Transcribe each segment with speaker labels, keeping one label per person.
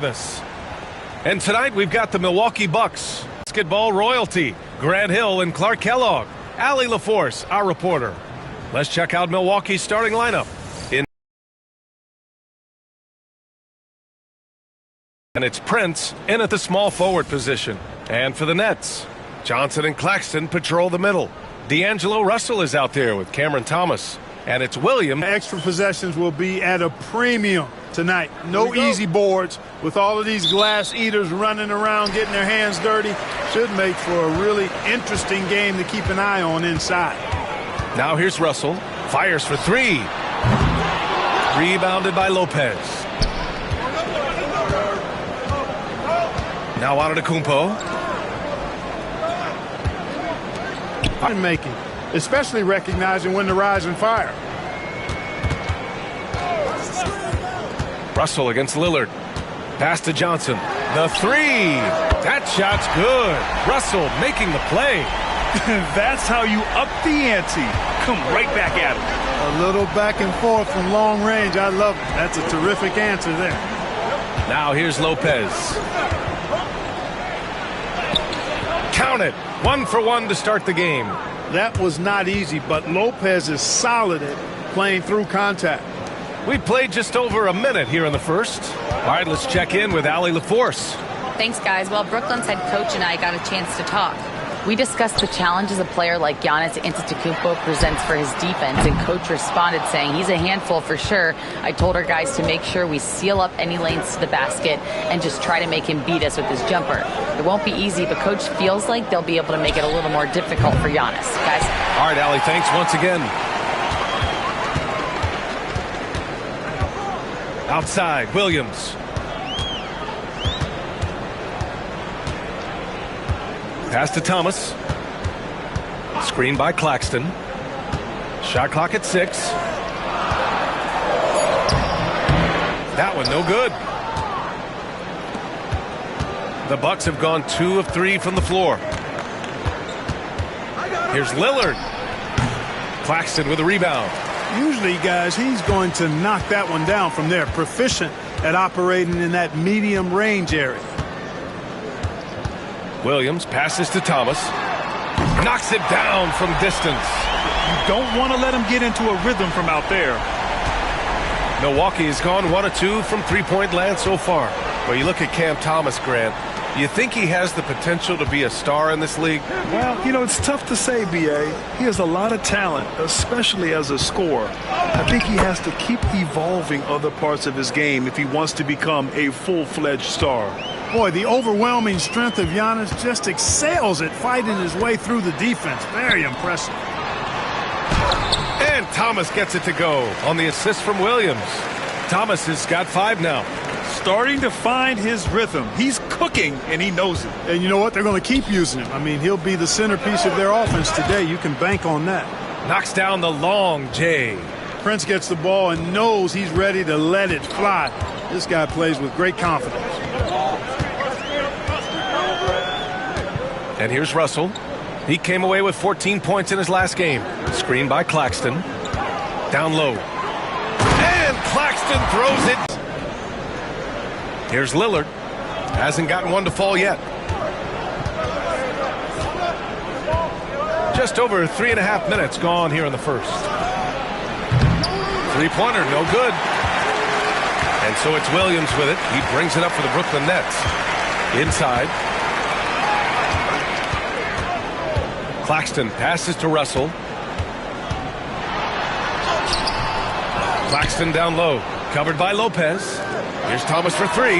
Speaker 1: This. And tonight we've got the Milwaukee Bucks, basketball royalty, Grant Hill and Clark Kellogg. Allie LaForce, our reporter. Let's check out Milwaukee's starting lineup. And it's Prince in at the small forward position. And for the Nets, Johnson and Claxton patrol the middle. D'Angelo Russell is out there with Cameron Thomas. And it's Williams.
Speaker 2: Extra possessions will be at a premium tonight. No easy boards with all of these glass eaters running around, getting their hands dirty. Should make for a really interesting game to keep an eye on inside.
Speaker 1: Now here's Russell. Fires for three. Rebounded by Lopez. Now Antetokounmpo.
Speaker 2: Making, especially recognizing when to rise and fire.
Speaker 1: Russell against Lillard. Pass to Johnson. The three. That shot's good. Russell making the play.
Speaker 3: That's how you up the ante. Come right back at him.
Speaker 2: A little back and forth from long range. I love it. That's a terrific answer there.
Speaker 1: Now here's Lopez. Count it. 1 for 1 to start the game.
Speaker 2: That was not easy, but Lopez is solid at playing through contact.
Speaker 1: We played just over a minute here in the first. All right, let's check in with Allie LaForce.
Speaker 4: Thanks, guys. Well, Brooklyn's head coach and I got a chance to talk. We discussed the challenges a player like Giannis Antetokounmpo presents for his defense, and coach responded saying he's a handful for sure. I told our guys to make sure we seal up any lanes to the basket and just try to make him beat us with his jumper. It won't be easy, but coach feels like they'll be able to make it a little more difficult for Giannis. Guys.
Speaker 1: All right, Allie, thanks once again. Outside, Williams. Pass to Thomas. Screen by Claxton. Shot clock at 6. That one no good. The Bucks have gone 2 of 3 from the floor. Here's Lillard. Claxton with a rebound.
Speaker 2: Usually, guys, he's going to knock that one down from there. Proficient at operating in that medium range area.
Speaker 1: Williams passes to Thomas. Knocks it down from distance.
Speaker 3: You don't want to let him get into a rhythm from out there.
Speaker 1: Milwaukee has gone 1 of 2 from three-point land so far. Well, you look at Cam Thomas, Grant. You think he has the potential to be a star in this league?
Speaker 3: Well, you know, it's tough to say, B.A. He has a lot of talent, especially as a scorer. I think he has to keep evolving other parts of his game if he wants to become a full-fledged star.
Speaker 2: Boy, the overwhelming strength of Giannis just excels at fighting his way through the defense. Very impressive.
Speaker 1: And Thomas gets it to go on the assist from Williams. Thomas has got 5 now.
Speaker 3: Starting to find his rhythm. He's cooking, and he knows it.
Speaker 2: And you know what? They're going to keep using him. I mean, he'll be the centerpiece of their offense today. You can bank on that.
Speaker 1: Knocks down the long J.
Speaker 2: Prince gets the ball and knows he's ready to let it fly. This guy plays with great confidence.
Speaker 1: And here's Russell. He came away with 14 points in his last game. Screen by Claxton. Down low. And Claxton throws it. Here's Lillard. Hasn't gotten one to fall yet. Just over 3.5 minutes gone here in the first. Three-pointer, no good. And so it's Williams with it. He brings it up for the Brooklyn Nets. Inside. Claxton passes to Russell. Claxton down low. Covered by Lopez. Here's Thomas for 3.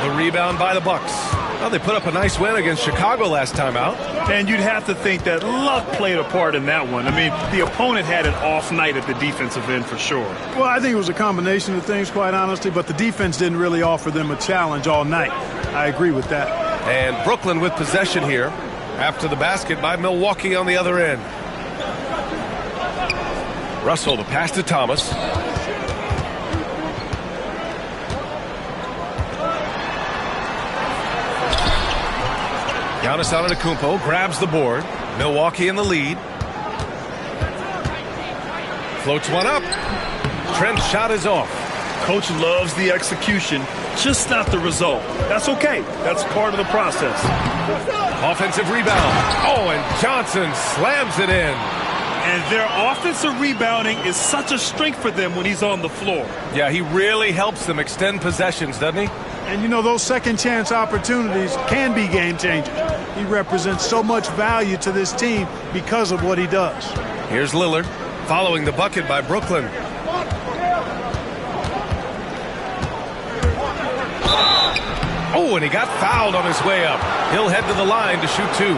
Speaker 1: The rebound by the Bucks. Well, they put up a nice win against Chicago last time out.
Speaker 3: And you'd have to think that luck played a part in that one. I mean, the opponent had an off night at the defensive end for sure.
Speaker 2: Well, I think it was a combination of things, quite honestly, but the defense didn't really offer them a challenge all night. I agree with that.
Speaker 1: And Brooklyn with possession here after the basket by Milwaukee on the other end. Russell, the pass to Thomas. Giannis Antetokounmpo grabs the board. Milwaukee in the lead. Floats one up. Trent's shot is off.
Speaker 3: Coach loves the execution, just not the result. That's okay. That's part of the process.
Speaker 1: Offensive rebound. Oh, and Johnson slams it in.
Speaker 3: And their offensive rebounding is such a strength for them when he's on the floor.
Speaker 1: Yeah, he really helps them extend possessions, doesn't he?
Speaker 2: And, you know, those second chance opportunities can be game changers. He represents so much value to this team because of what he does.
Speaker 1: Here's Lillard following the bucket by Brooklyn. Oh, and he got fouled on his way up. He'll head to the line to shoot two.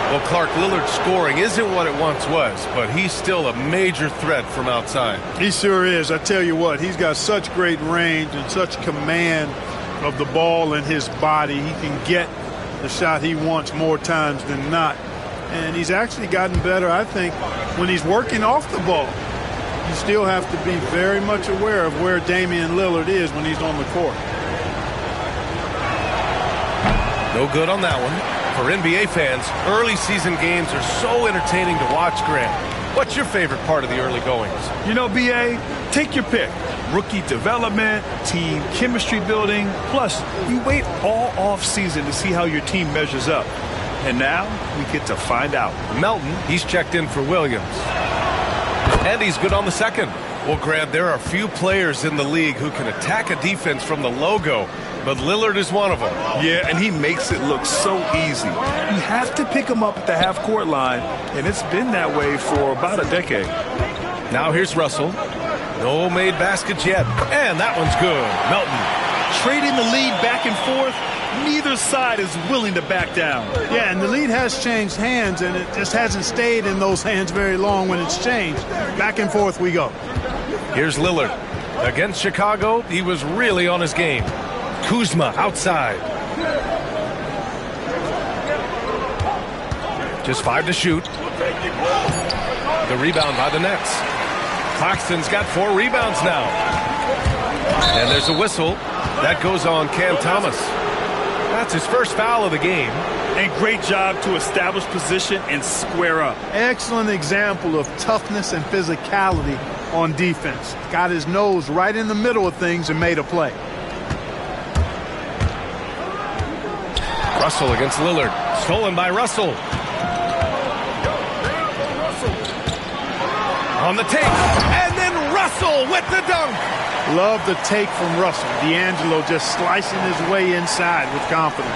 Speaker 1: Well, Clark, Lillard's scoring isn't what it once was, but he's still a major threat from outside.
Speaker 2: He sure is. I tell you what, he's got such great range and such command of the ball in his body. He can get the shot he wants more times than not. And he's actually gotten better, I think, when he's working off the ball. You still have to be very much aware of where Damian Lillard is when he's on the court.
Speaker 1: No good on that one. For NBA fans, early season games are so entertaining to watch, Grant. What's your favorite part of the early goings?
Speaker 3: You know, B.A., take your pick. Rookie development, team chemistry building. Plus, you wait all off season to see how your team measures up. And now we get to find out.
Speaker 1: Melton, he's checked in for Williams. And he's good on the second. Well, Grant, there are few players in the league who can attack a defense from the logo, but Lillard is one of them.
Speaker 3: Yeah, and he makes it look so easy. You have to pick him up at the half-court line, and it's been that way for about a decade.
Speaker 1: Now here's Russell. No made baskets yet, and that one's good. Melton.
Speaker 3: Trading the lead back and forth, neither side is willing to back down.
Speaker 2: Yeah, and the lead has changed hands, and it just hasn't stayed in those hands very long when it's changed. Back and forth we go.
Speaker 1: Here's Lillard. Against Chicago, he was really on his game. Kuzma outside. Just 5 to shoot. The rebound by the Nets. Claxton's got 4 rebounds now. And there's a whistle. That goes on Cam Thomas. That's his first foul of the game.
Speaker 3: And great job to establish position and square up.
Speaker 2: Excellent example of toughness and physicality on defense. Got his nose right in the middle of things and made a play.
Speaker 1: Russell against Lillard. Stolen by Russell. On the take. And then Russell with the dunk.
Speaker 2: Love the take from Russell. D'Angelo just slicing his way inside with confidence.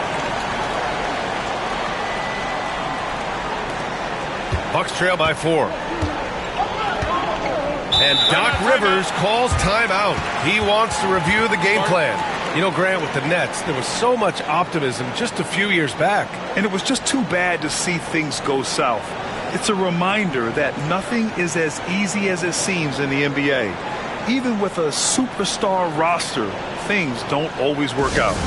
Speaker 1: Bucks trail by 4. And Doc Rivers calls timeout. He wants to review the game plan. You know, Grant, with the Nets, there was so much optimism just a few years back.
Speaker 3: And it was just too bad to see things go south. It's a reminder that nothing is as easy as it seems in the NBA. Even with a superstar roster, things don't always work out.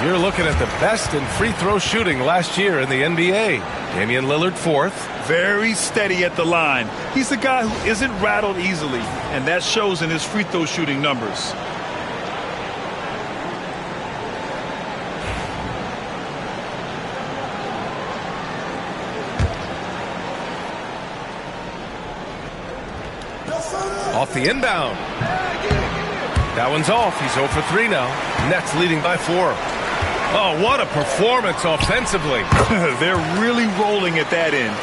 Speaker 1: You're looking at the best in free throw shooting last year in the NBA. Damian Lillard 4th.
Speaker 3: Very steady at the line. He's a guy who isn't rattled easily, and that shows in his free throw shooting numbers.
Speaker 1: Off the inbound. That one's off. He's 0 for 3 now. Nets leading by 4. Oh, what a performance offensively.
Speaker 3: They're really rolling at that end.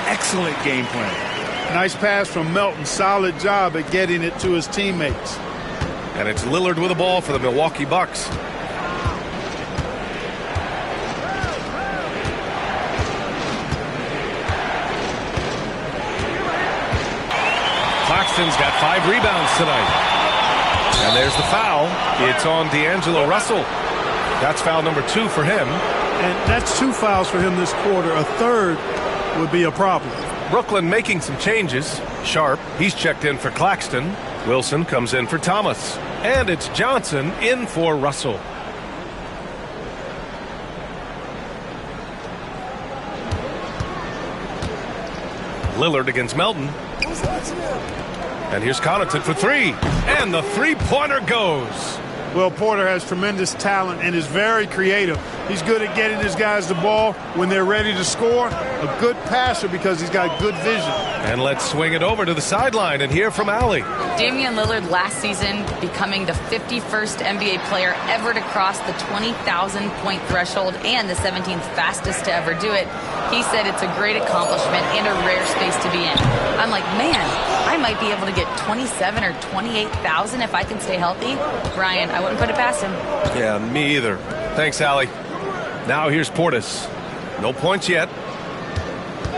Speaker 3: Excellent game plan.
Speaker 2: Nice pass from Melton. Solid job at getting it to his teammates.
Speaker 1: And it's Lillard with the ball for the Milwaukee Bucks. Claxton's got 5 rebounds tonight. And there's the foul. It's on D'Angelo Russell. That's foul number 2 for him.
Speaker 2: And that's 2 fouls for him this quarter. A third would be a problem.
Speaker 1: Brooklyn making some changes. Sharp, he's checked in for Claxton. Wilson comes in for Thomas. And it's Johnson in for Russell. Lillard against Melton. And here's Connaughton for 3. And the three-pointer goes.
Speaker 2: Well, Porter has tremendous talent and is very creative. He's good at getting his guys the ball when they're ready to score. A good passer because he's got good vision.
Speaker 1: And let's swing it over to the sideline and hear from Allie.
Speaker 4: Damian Lillard last season becoming the 51st NBA player ever to cross the 20,000-point threshold and the 17th fastest to ever do it. He said it's a great accomplishment and a rare space to be in. I'm like, man, I might be able to get 27 or 28,000 if I can stay healthy. Brian, I wouldn't put it past him.
Speaker 1: Yeah, me either. Thanks, Allie. Now here's Portis. No points yet.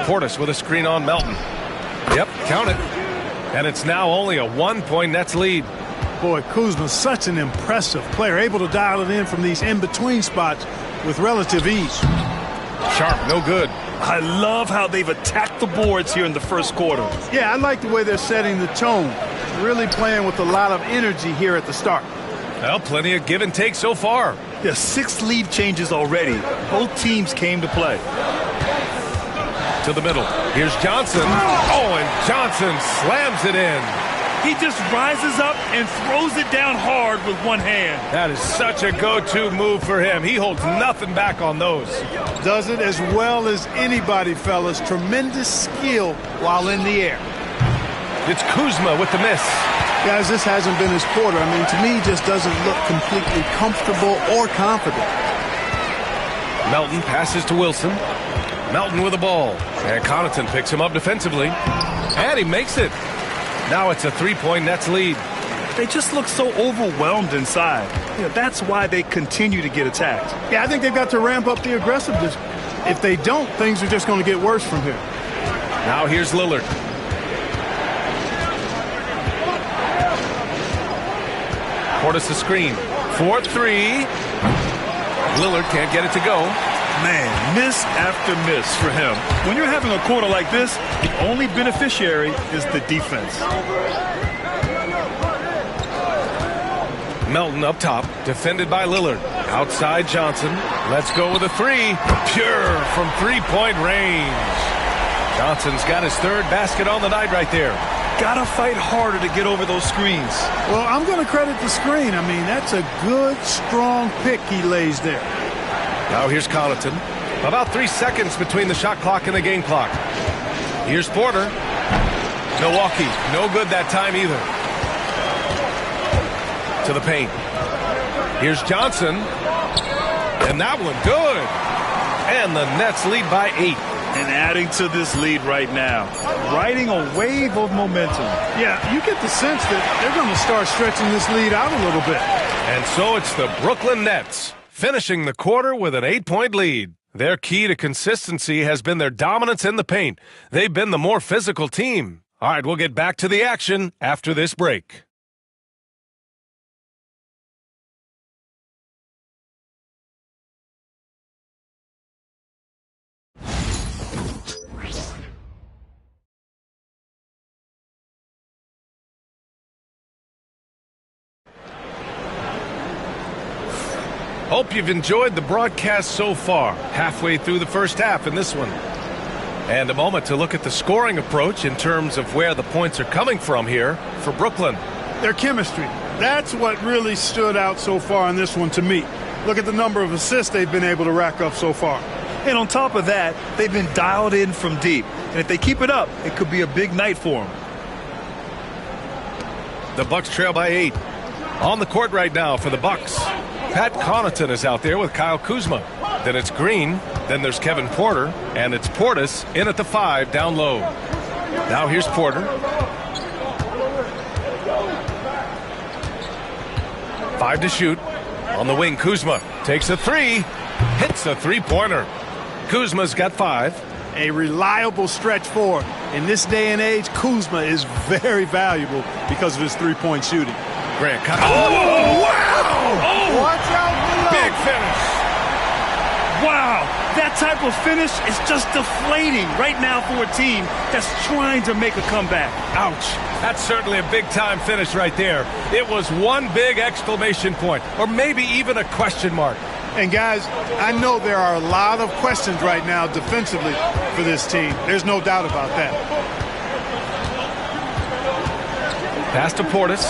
Speaker 1: Portis with a screen on Melton. Yep, count it. And it's now only a 1-point Nets lead.
Speaker 2: Boy, Kuzma's such an impressive player, able to dial it in from these in-between spots with relative ease.
Speaker 1: Sharp, no good.
Speaker 3: I love how they've attacked the boards here in the first quarter.
Speaker 2: Yeah, I like the way they're setting the tone. Really playing with a lot of energy here at the start.
Speaker 1: Well, plenty of give and take so far.
Speaker 3: Yeah, 6 lead changes already. Both teams came to play.
Speaker 1: To the middle. Here's Johnson. Oh, and Johnson slams it in.
Speaker 3: He just rises up and throws it down hard with one hand.
Speaker 1: That is such a go-to move for him. He holds nothing back on those.
Speaker 2: Does it as well as anybody, fellas. Tremendous skill while in the air.
Speaker 1: It's Kuzma with the miss.
Speaker 2: Guys, this hasn't been his quarter. I mean, to me, he just doesn't look completely comfortable or confident.
Speaker 1: Melton passes to Wilson. Melton with the ball. And Connaughton picks him up defensively. And he makes it. Now it's a 3-point Nets lead.
Speaker 3: They just look so overwhelmed inside. Yeah, that's why they continue to get attacked.
Speaker 2: Yeah, I think they've got to ramp up the aggressiveness. If they don't, things are just going to get worse from here.
Speaker 1: Now here's Lillard. Portis a screen. 4-3. Lillard can't get it to go.
Speaker 3: Man, miss after miss for him. When you're having a quarter like this, the only beneficiary is the defense.
Speaker 1: Melton up top, defended by Lillard. Outside Johnson. Let's go with a 3. Pure from 3-point range. Johnson's got his 3rd basket on the night right there.
Speaker 3: Gotta fight harder to get over those screens.
Speaker 2: Well, I'm going to credit the screen. I mean, that's a good, strong pick he lays there.
Speaker 1: Now here's Connaughton. About 3 seconds between the shot clock and the game clock. Here's Porter. Milwaukee, no good that time either. To the paint. Here's Johnson. And that one good. And the Nets lead by 8.
Speaker 3: And adding to this lead right now. Riding a wave of momentum.
Speaker 2: Yeah, you get the sense that they're going to start stretching this lead out a little bit.
Speaker 1: And so it's the Brooklyn Nets finishing the quarter with an 8-point lead. Their key to consistency has been their dominance in the paint. They've been the more physical team. All right, we'll get back to the action after this break. Hope you've enjoyed the broadcast so far, halfway through the first half in this one. And a moment to look at the scoring approach in terms of where the points are coming from here for Brooklyn.
Speaker 2: Their chemistry. That's what really stood out so far in this one to me. Look at the number of assists they've been able to rack up so far.
Speaker 3: And on top of that, they've been dialed in from deep. And if they keep it up, it could be a big night for them.
Speaker 1: The Bucks trail by 8. On the court right now for the Bucks, Pat Connaughton is out there with Kyle Kuzma. Then it's Green, then there's Kevin Porter, and it's Portis in at the 5 down low. Now here's Porter. 5 to shoot. On the wing, Kuzma takes a 3, hits a three-pointer. Kuzma's got 5.
Speaker 2: A reliable stretch forward. In this day and age, Kuzma is very valuable because of his three-point shooting.
Speaker 1: Grant. Oh, wow!
Speaker 2: Oh, watch out below.
Speaker 1: Big finish.
Speaker 3: Wow, that type of finish is just deflating right now for a team that's trying to make a comeback.
Speaker 1: Ouch. That's certainly a big-time finish right there. It was one big exclamation point, or maybe even a question mark.
Speaker 2: And guys, I know there are a lot of questions right now defensively for this team. There's no doubt about that.
Speaker 1: Pass to Portis.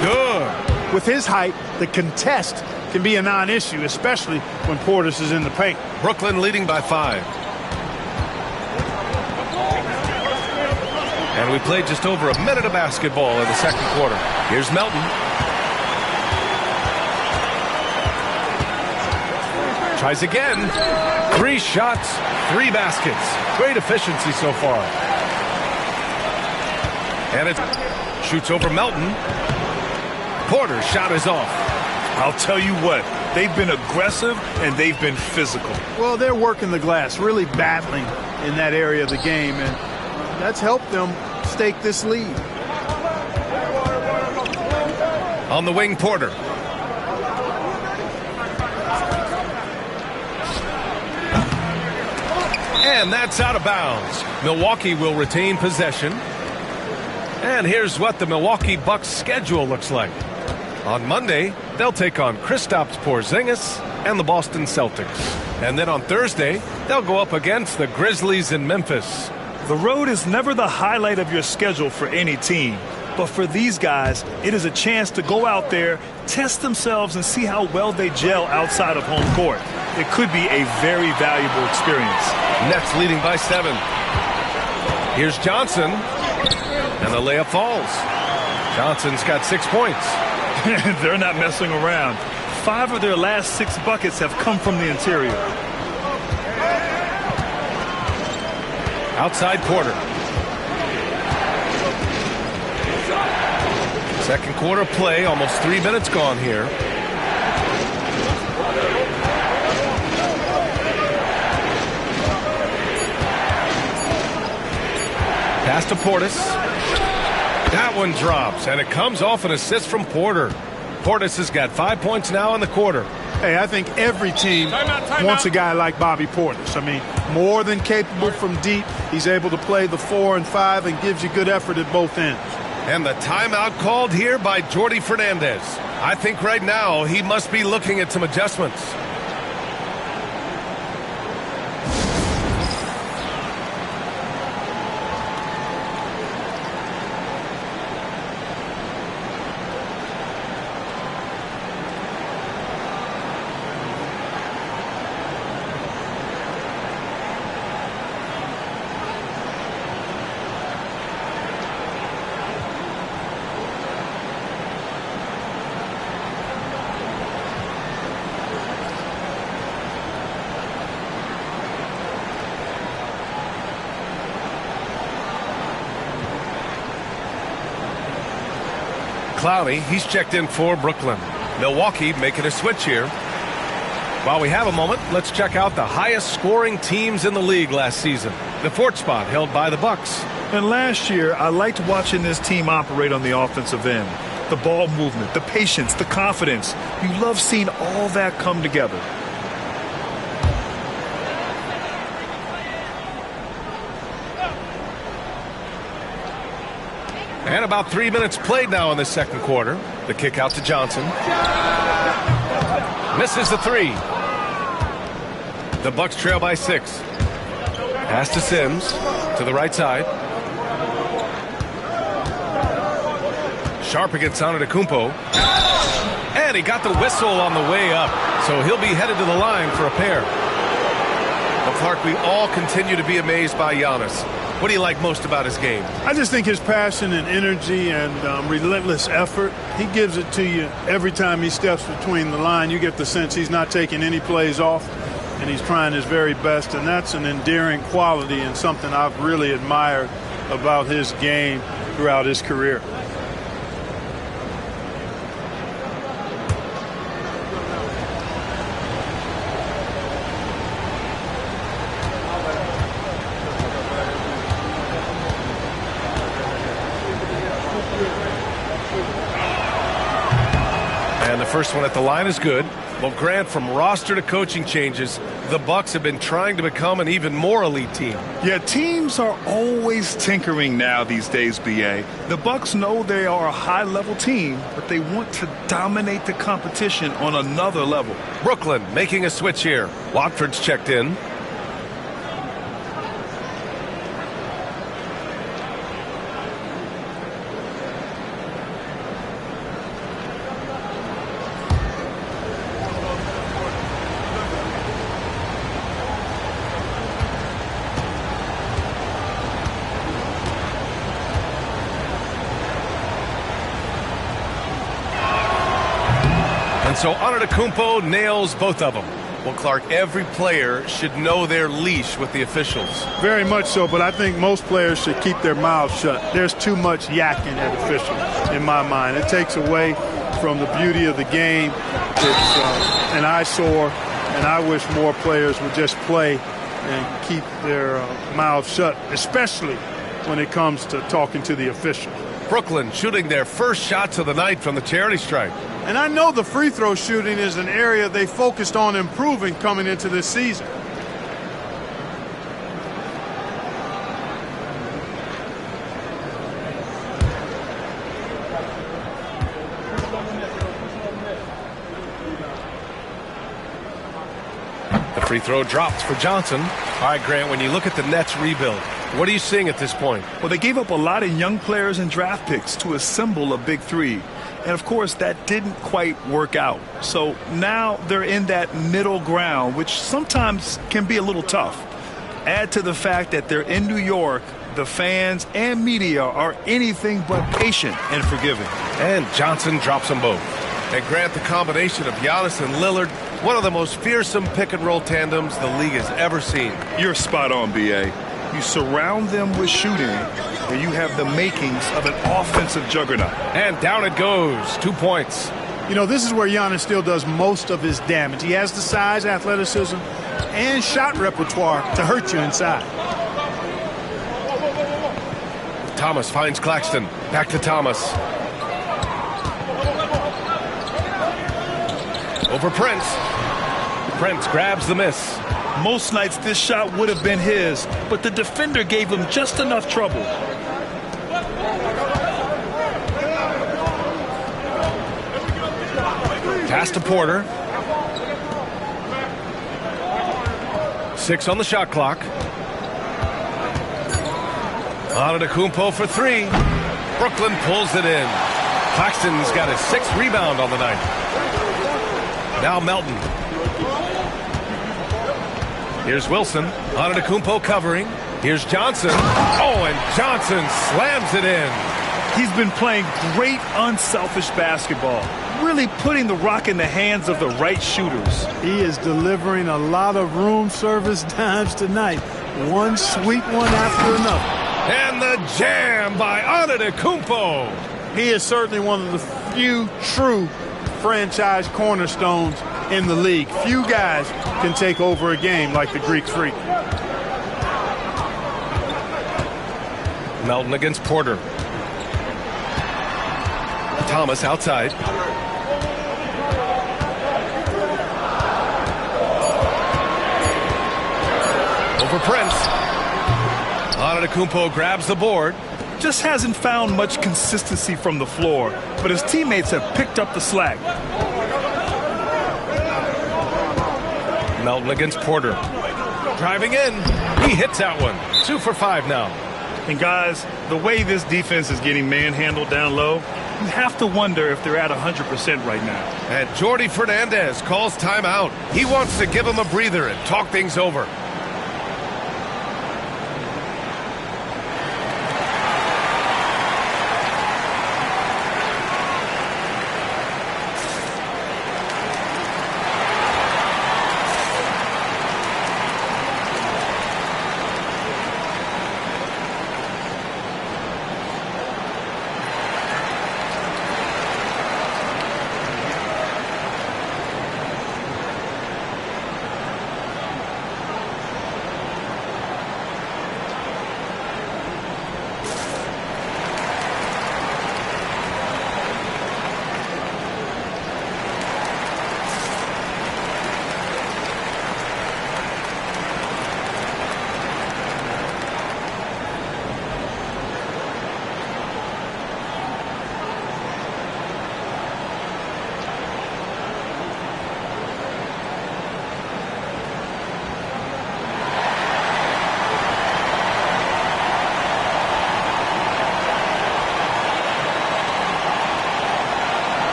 Speaker 1: Good.
Speaker 2: With his height, the contest can be a non-issue, especially when Portis is in the paint.
Speaker 1: Brooklyn leading by 5. And we played just over a minute of basketball in the second quarter. Here's Melton. Tries again. 3 shots, 3 baskets. Great efficiency so far. And it shoots over Melton. Porter's shot is off.
Speaker 3: I'll tell you what, they've been aggressive and they've been physical.
Speaker 2: Well, they're working the glass, really battling in that area of the game, and that's helped them stake this lead.
Speaker 1: On the wing, Porter. And that's out of bounds. Milwaukee will retain possession. And here's what the Milwaukee Bucks schedule looks like. On Monday, they'll take on Kristaps Porzingis and the Boston Celtics. And then on Thursday, they'll go up against the Grizzlies in Memphis.
Speaker 3: The road is never the highlight of your schedule for any team. But for these guys, it is a chance to go out there, test themselves, and see how well they gel outside of home court. It could be a very valuable experience.
Speaker 1: Nets leading by 7. Here's Johnson. And the layup falls. Johnson's got 6 points.
Speaker 3: They're not messing around. 5 of their last 6 buckets have come from the interior.
Speaker 1: Outside Porter. Second quarter play, almost 3 minutes gone here. Pass to Portis. That one drops, and it comes off an assist from Porter. Portis has got 5 points now in the quarter.
Speaker 2: Hey, I think every team wants a guy like Bobby Portis. I mean, more than capable from deep. He's able to play the 4 and 5 and gives you good effort at both ends.
Speaker 1: And the timeout called here by Jordi Fernandez. I think right now he must be looking at some adjustments. Clowney, he's checked in for Brooklyn. Milwaukee making a switch here. While we have a moment, let's check out the highest scoring teams in the league last season. The 4th spot held by the Bucks.
Speaker 3: And last year, I liked watching this team operate on the offensive end. The ball movement, the patience, the confidence. You love seeing all that come together.
Speaker 1: And about 3 minutes played now in the second quarter. The kick out to Johnson. Misses the 3. The Bucks trail by 6. Pass to Sims to the right side. Sharp against Antetokounmpo. And he got the whistle on the way up. So he'll be headed to the line for a pair. Well, Clark, we all continue to be amazed by Giannis. What do you like most about his game?
Speaker 2: I just think his passion and energy and relentless effort, he gives it to you every time he steps between the line. You get the sense he's not taking any plays off, and he's trying his very best, and that's an endearing quality and something I've really admired about his game throughout his career.
Speaker 1: And the first one at the line is good. Well, Grant, from roster to coaching changes, the Bucks have been trying to become an even more elite team.
Speaker 3: Yeah, teams are always tinkering now these days, B.A. The Bucks know they are a high-level team, but they want to dominate the competition on another level.
Speaker 1: Brooklyn making a switch here. Watford's checked in. And so Antetokounmpo nails both of them. Well, Clark, every player should know their leash with the officials.
Speaker 2: Very much so, but I think most players should keep their mouths shut. There's too much yakking at officials, in my mind. It takes away from the beauty of the game. It's an eyesore, and I wish more players would just play and keep their mouths shut, especially when it comes to talking to the officials.
Speaker 1: Brooklyn shooting their first shots of the night from the charity stripe.
Speaker 2: And I know the free throw shooting is an area they focused on improving coming into this season.
Speaker 1: The free throw dropped for Johnson. All right, Grant, when you look at the Nets rebuild, what are you seeing at this point?
Speaker 3: Well, they gave up a lot of young players and draft picks to assemble a big three. And, of course, that didn't quite work out. So now they're in that middle ground, which sometimes can be a little tough. Add to the fact that they're in New York, the fans and media are anything but patient and forgiving.
Speaker 1: And Johnson drops them both. And Grant, the combination of Giannis and Lillard, one of the most fearsome pick-and-roll tandems the league has ever seen.
Speaker 3: You're spot on, B.A. You surround them with shooting, and you have the makings of an offensive juggernaut.
Speaker 1: And down it goes. 2 points.
Speaker 2: You know, this is where Giannis still does most of his damage. He has the size, athleticism, and shot repertoire to hurt you inside.
Speaker 1: Thomas finds Claxton. Back to Thomas. Over Prince. Prince grabs the miss.
Speaker 3: Most nights this shot would have been his, but the defender gave him just enough trouble.
Speaker 1: Pass to Porter. 6 on the shot clock. Antetokounmpo for 3. Brooklyn pulls it in. Claxton's got his 6th rebound on the night. Now Melton. Here's Wilson. Antetokounmpo covering. Here's Johnson. Oh, and Johnson slams it in.
Speaker 3: He's been playing great unselfish basketball, really putting the rock in the hands of the right shooters.
Speaker 2: He is delivering a lot of room service dimes tonight. One sweet one after another.
Speaker 1: And the jam by Antetokounmpo.
Speaker 2: He is certainly one of the few true franchise cornerstones in the league. Few guys can take over a game like the Greek Freak.
Speaker 1: Melton against Porter. Thomas outside. Over Prince. Antetokounmpo grabs the board.
Speaker 3: Just hasn't found much consistency from the floor, but his teammates have picked up the slack.
Speaker 1: Melton against Porter. Driving in. He hits that one. 2 for 5 now.
Speaker 3: And guys, the way this defense is getting manhandled down low, you have to wonder if they're at 100% right now.
Speaker 1: And Jordi Fernandez calls timeout. He wants to give him a breather and talk things over.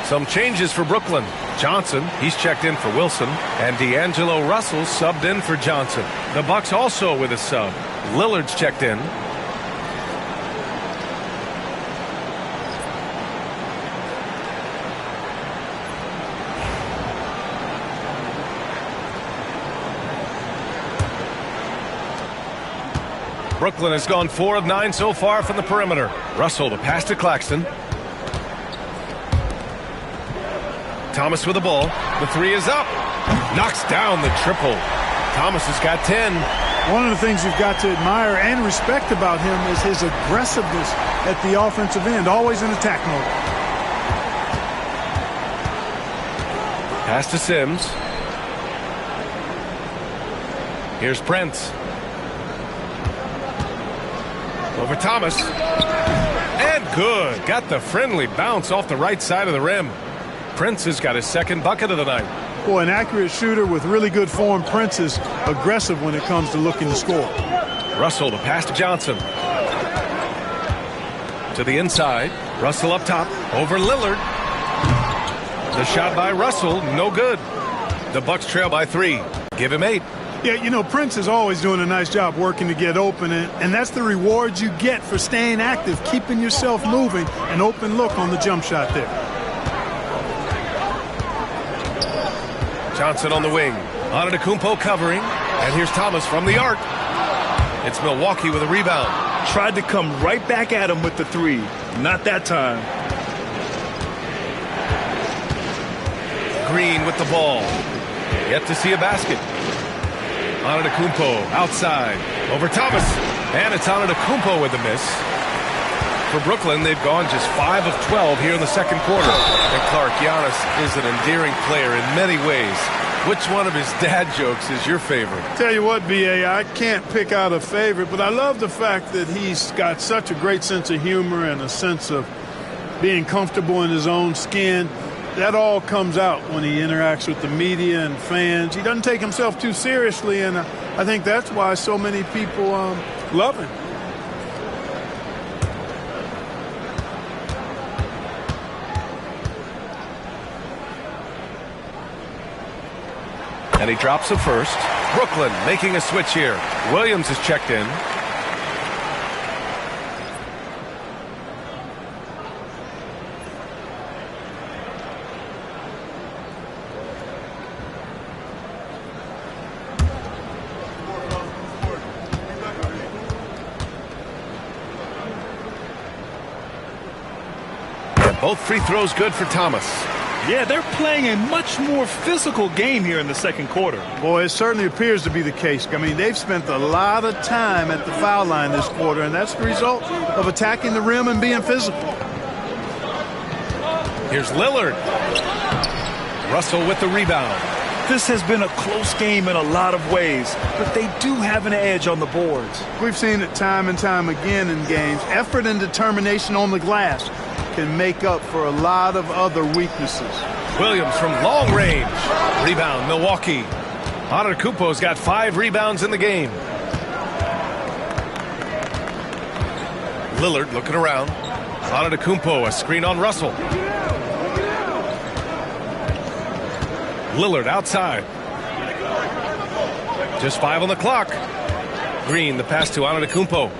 Speaker 1: Some changes for Brooklyn. Johnson, he's checked in for Wilson, and D'Angelo Russell subbed in for Johnson. The Bucks also with a sub. Lillard's checked in. Brooklyn has gone 4 of 9 so far from the perimeter. Russell the pass to Claxton. Thomas with the ball. The three is up. Knocks down the triple. Thomas has got 10.
Speaker 2: One of the things you've got to admire and respect about him is his aggressiveness at the offensive end, always in attack mode.
Speaker 1: Pass to Sims. Here's Prince. Over Thomas. And good. Got the friendly bounce off the right side of the rim. Prince has got his second bucket of the night.
Speaker 2: Boy, an accurate shooter with really good form. Prince is aggressive when it comes to looking to score.
Speaker 1: Russell the pass to Johnson. To the inside. Russell up top. Over Lillard. The shot by Russell. No good. The Bucks trail by 3. Give him 8.
Speaker 2: Yeah, you know, Prince is always doing a nice job working to get open, and that's the reward you get for staying active, keeping yourself moving, an open look on the jump shot there.
Speaker 1: Johnson on the wing. Antetokounmpo covering. And here's Thomas from the arc. It's Milwaukee with a rebound.
Speaker 3: Tried to come right back at him with the 3. Not that time.
Speaker 1: Green with the ball. Yet to see a basket. Antetokounmpo outside. Over Thomas. And it's Antetokounmpo with the miss. For Brooklyn, they've gone just 5 of 12 here in the second quarter. And Clark, Giannis is an endearing player in many ways. Which one of his dad jokes is your favorite?
Speaker 2: Tell you what, B.A., I can't pick out a favorite, but I love the fact that he's got such a great sense of humor and a sense of being comfortable in his own skin. That all comes out when he interacts with the media and fans. He doesn't take himself too seriously, and I think that's why so many people love him.
Speaker 1: And he drops the first. Brooklyn making a switch here. Williams is checked in. And both free throws good for Thomas.
Speaker 3: Yeah, they're playing a much more physical game here in the second quarter.
Speaker 2: Boy, it certainly appears to be the case. I mean, they've spent a lot of time at the foul line this quarter, and that's the result of attacking the rim and being physical.
Speaker 1: Here's Lillard. Russell with the rebound.
Speaker 3: This has been a close game in a lot of ways, but they do have an edge on the boards.
Speaker 2: We've seen it time and time again in games. Effort and determination on the glass can make up for a lot of other weaknesses.
Speaker 1: Williams from long range. Rebound, Milwaukee. Antetokounmpo's got 5 rebounds in the game. Lillard looking around. Antetokounmpo, a screen on Russell. Lillard outside. Just 5 on the clock. Green, the pass to Antetokounmpo.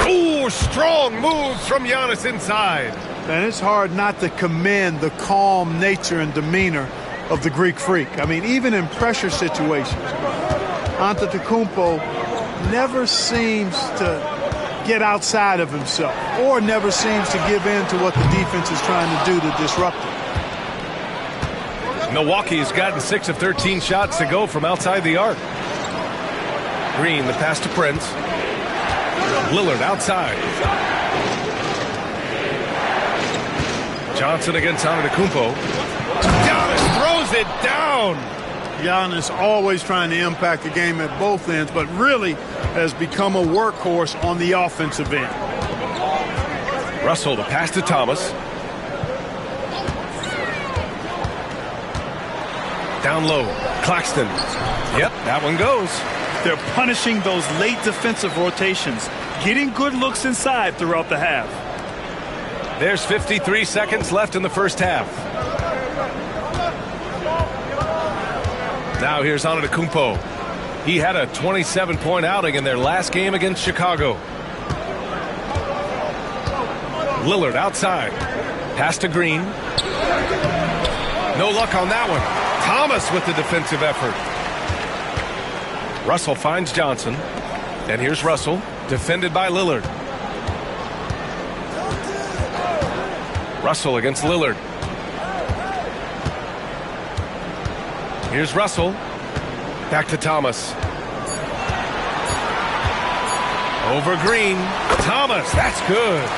Speaker 1: Ooh, strong moves from Giannis inside.
Speaker 2: And it's hard not to commend the calm nature and demeanor of the Greek Freak. I mean, even in pressure situations, Antetokounmpo never seems to get outside of himself or never seems to give in to what the defense is trying to do to disrupt him.
Speaker 1: Milwaukee has gotten 6 of 13 shots to go from outside the arc. Green, the pass to Prince. Lillard outside. Johnson against Antetokounmpo. Giannis throws it down.
Speaker 2: Giannis always trying to impact the game at both ends, but really has become a workhorse on the offensive end.
Speaker 1: Russell, the pass to Thomas. Down low. Claxton. Yep, that one goes.
Speaker 3: They're punishing those late defensive rotations, getting good looks inside throughout the half.
Speaker 1: There's 53 seconds left in the first half. Now here's Antetokounmpo. He had a 27-point outing in their last game against Chicago. Lillard outside. Pass to Green. No luck on that one. Thomas with the defensive effort. Russell finds Johnson. And here's Russell, defended by Lillard. Russell against Lillard. Here's Russell. Back to Thomas. Over Green. Thomas, that's good.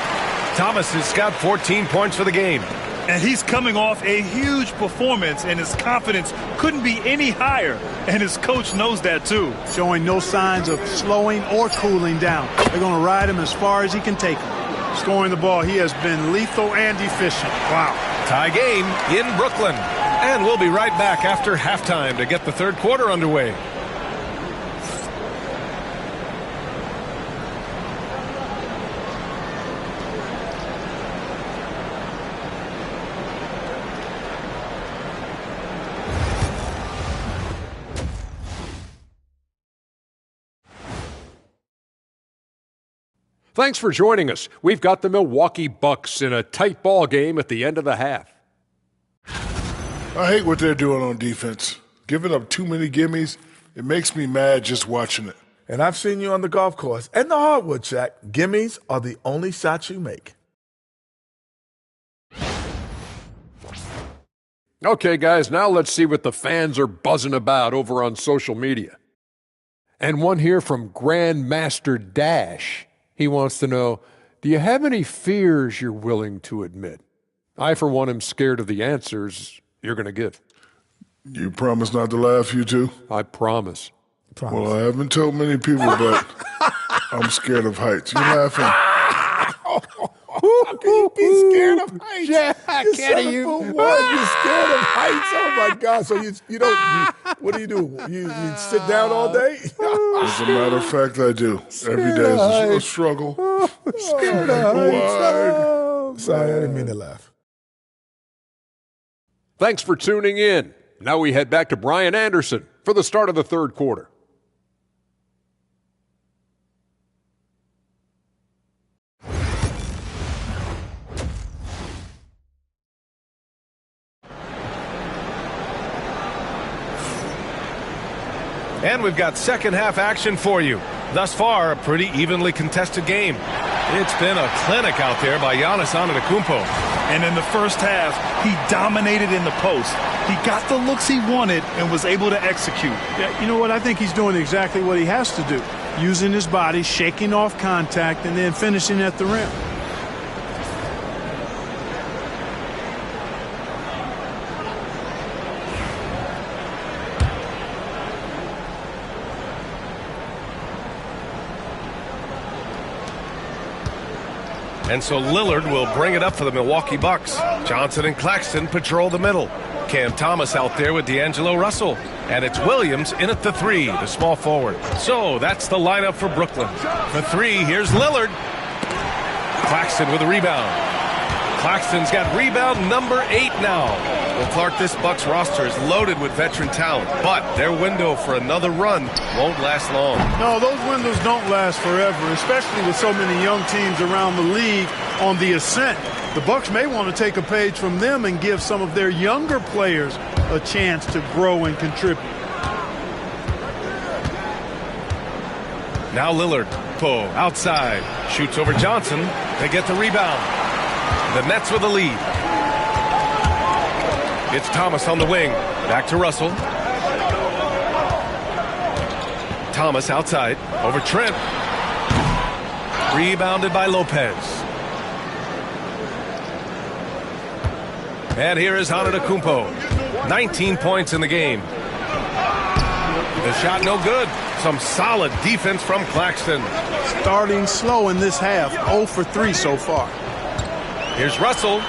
Speaker 1: Thomas has got 14 points for the game.
Speaker 3: And he's coming off a huge performance, and his confidence couldn't be any higher. And his coach knows that, too.
Speaker 2: Showing no signs of slowing or cooling down. They're going to ride him as far as he can take him. Scoring the ball, he has been lethal and efficient. Wow.
Speaker 1: Tie game in Brooklyn. And we'll be right back after halftime to get the third quarter underway.
Speaker 5: Thanks for joining us. We've got the Milwaukee Bucks in a tight ball game at the end of the half.
Speaker 6: I hate what they're doing on defense. Giving up too many gimmies, it makes me mad just watching it.
Speaker 7: And I've seen you on the golf course and the hardwood, Shaq. Gimmies are the only shots you make.
Speaker 5: Okay, guys, now let's see what the fans are buzzing about over on social media. And one here from Grandmaster Dash. He wants to know, do you have any fears you're willing to admit? I, for one, am scared of the answers you're going to give.
Speaker 6: You promise not to laugh, you two?
Speaker 5: I promise.
Speaker 6: Well, I haven't told many people, but I'm scared of heights. You laughing?
Speaker 7: How can you be scared of heights?
Speaker 5: Yeah,
Speaker 7: You're
Speaker 5: Kenny,
Speaker 7: 7'1". You're scared of heights. Oh my God! So you don't. What do? You sit down all day?
Speaker 6: As a matter of fact, I do. Every day is a struggle.
Speaker 7: Scared of heights. Sorry, I didn't mean to laugh.
Speaker 5: Thanks for tuning in. Now we head back to Brian Anderson for the start of the third quarter.
Speaker 1: And we've got second half action for you. Thus far, a pretty evenly contested game. It's been a clinic out there by Giannis Antetokounmpo.
Speaker 3: And in the first half, he dominated in the post. He got the looks he wanted and was able to execute.
Speaker 2: Yeah, you know what? I think he's doing exactly what he has to do. Using his body, shaking off contact, and then finishing at the rim.
Speaker 1: And so Lillard will bring it up for the Milwaukee Bucks. Johnson and Claxton patrol the middle. Cam Thomas out there with D'Angelo Russell. And it's Williams in at the three, the small forward. So that's the lineup for Brooklyn. For three, here's Lillard. Claxton with a rebound. Claxton's got rebound number 8 now. Well, Clark, this Bucks roster is loaded with veteran talent, but their window for another run won't last long.
Speaker 2: No, those windows don't last forever, especially with so many young teams around the league on the ascent. The Bucks may want to take a page from them and give some of their younger players a chance to grow and contribute.
Speaker 1: Now Lillard, outside, shoots over Johnson. They get the rebound. The Nets with the lead. It's Thomas on the wing. Back to Russell. Thomas outside. Over Trent. Rebounded by Lopez. And here is Antetokounmpo. 19 points in the game. The shot no good. Some solid defense from Claxton.
Speaker 2: Starting slow in this half. 0 for 3 so far.
Speaker 1: Here's Russell.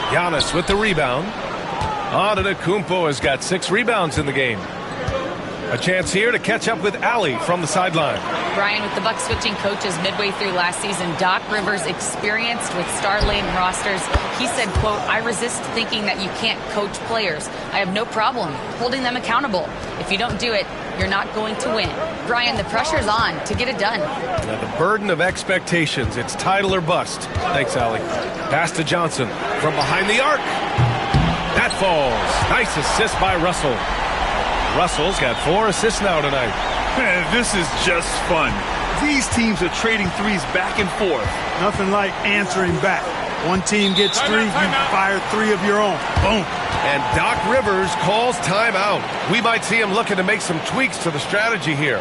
Speaker 1: Giannis with the rebound. Antetokounmpo has got 6 rebounds in the game. A chance here to catch up with Allie from the sideline.
Speaker 4: Brian, with the Bucs switching coaches midway through last season, Doc Rivers, experienced with star-laden rosters, he said, quote, "I resist thinking that you can't coach players. I have no problem holding them accountable. If you don't do it, you're not going to win." Brian, the pressure's on to get it done.
Speaker 1: Now the burden of expectations. It's title or bust. Thanks, Allie. Pass to Johnson from behind the arc. That falls. Nice assist by Russell. Russell's got 4 assists now tonight.
Speaker 3: Man, this is just fun. These teams are trading threes back and forth.
Speaker 2: Nothing like answering back. One team gets 3, you fire 3 of your own. Boom.
Speaker 1: And Doc Rivers calls timeout. We might see him looking to make some tweaks to the strategy here.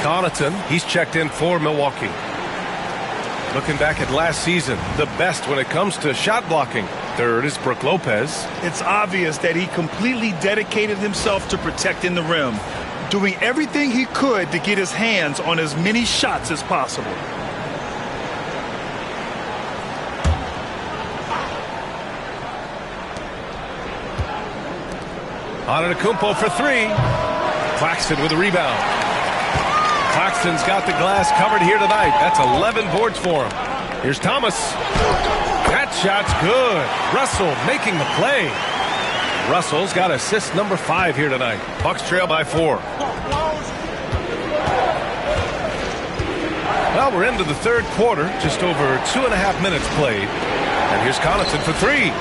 Speaker 1: Connaughton, he's checked in for Milwaukee. Looking back at last season, the best when it comes to shot blocking. Third is Brook Lopez.
Speaker 3: It's obvious that he completely dedicated himself to protecting the rim, doing everything he could to get his hands on as many shots as possible.
Speaker 1: Antetokounmpo for 3. Claxton with a rebound. Claxton's got the glass covered here tonight. That's 11 boards for him. Here's Thomas. That shot's good. Russell making the play. Russell's got assist number 5 here tonight. Bucks trail by 4. Well, we're into the third quarter. Just over 2.5 minutes played. And here's Connaughton for 3.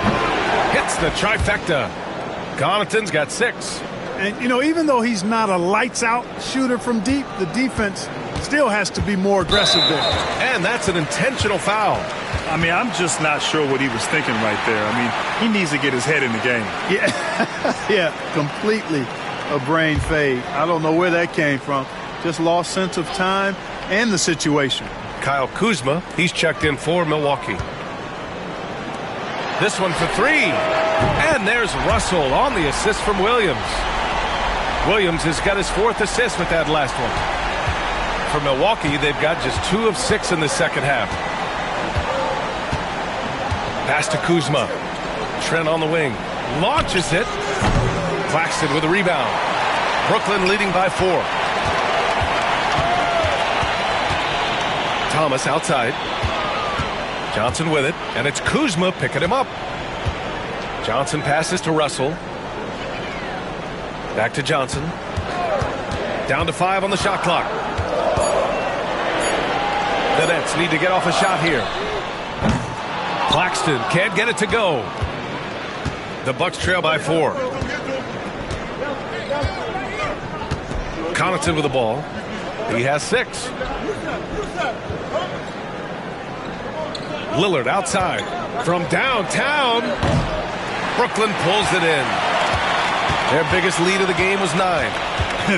Speaker 1: Hits the trifecta. Connaughton's got 6.
Speaker 2: And, you know, even though he's not a lights-out shooter from deep, the defense still has to be more aggressive there.
Speaker 1: And that's an intentional foul.
Speaker 3: I mean, I'm just not sure what he was thinking right there. I mean, he needs to get his head in the game.
Speaker 2: Yeah, yeah, completely a brain fade. I don't know where that came from. Just lost sense of time and the situation.
Speaker 1: Kyle Kuzma, he's checked in for Milwaukee. This one for 3. And there's Russell on the assist from Williams. Williams has got his 4th assist with that last one. For Milwaukee, they've got just 2 of 6 in the second half. Pass to Kuzma. Trent on the wing. Launches it. Claxton with a rebound. Brooklyn leading by 4. Thomas outside. Johnson with it. And it's Kuzma picking him up. Johnson passes to Russell. Back to Johnson. Down to 5 on the shot clock. The Nets need to get off a shot here. Claxton can't get it to go. The Bucks trail by 4. Connaughton with the ball. He has 6. Lillard outside. From downtown. Brooklyn pulls it in. Their biggest lead of the game was 9.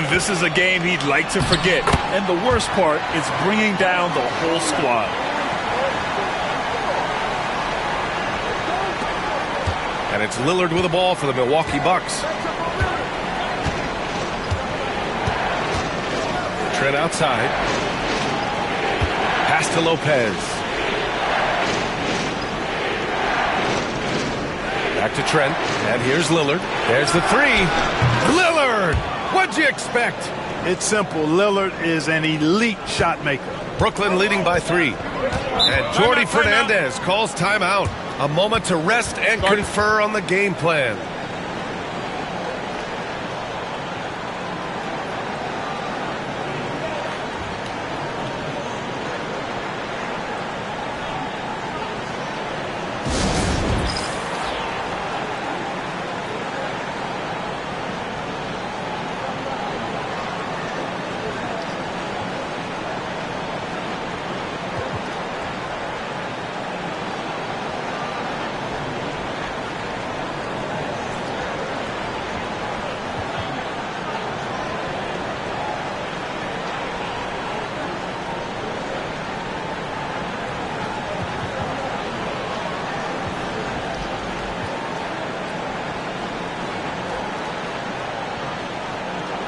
Speaker 3: This is a game he'd like to forget. And the worst part is bringing down the whole squad.
Speaker 1: And it's Lillard with the ball for the Milwaukee Bucks. Trent outside. Pass to Lopez. Back to Trent, and here's Lillard. There's the three. Lillard! What'd you expect?
Speaker 2: It's simple. Lillard is an elite shot maker.
Speaker 1: Brooklyn leading by 3. And Jordi Fernandez calls timeout. A moment to rest and confer on the game plan.